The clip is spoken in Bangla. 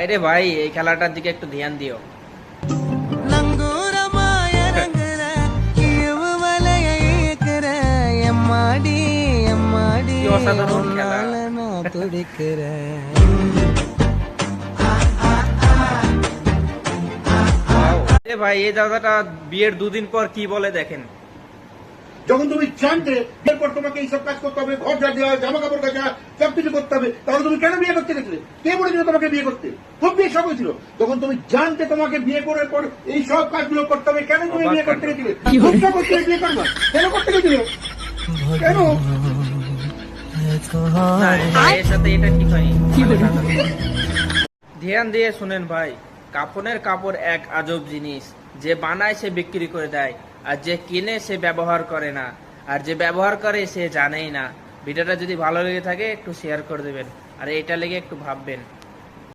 আরে ভাই এই খেলাটার দিকে একটু ধ্যান দিও। কি অসাধারণ খেলা। আরে ভাই এই দাদাটা বিয়ের 2 দিন পর কি বলে দেখেন। যখন তুমি জানতে বিয়ের পর তোমাকে এইসব কাজ করতে হবে, ঘর ঝাড় দেওয়া, জামা কাপড় কাচা, সবকিছু করতে হবে, তাহলে তুমি কেন বিয়ে করতে গেছিলে? কে বলেছিল তোমাকে বিয়ে করতে? খুব বিয়ে শখ হয়েছিল যখন তুমি জানতে তোমাকে বিয়ে করার পর এই সব কাজগুলো করতে হবে, কেন তুমি বিয়ে করতে গেছিলে? খুব শখ হচ্ছিল বিয়ে করবা, কেন করতে গেছিলে? কেন? না, এর সাথে এটা ঠিক হয়নি। ধ্যান দিয়ে শুনেন ভাই, কাফনের কাপড় এক আজব জিনিস, যে বানায় সে বিক্রি করে দেয়, আর যে কিনে সে ব্যবহার করে না, আর যে ব্যবহার করে সে জানেই না। ভিডিওটা যদি ভালো লেগে থাকে একটু শেয়ার করে দেবেন, আর এটা লেগে একটু ভাববেন।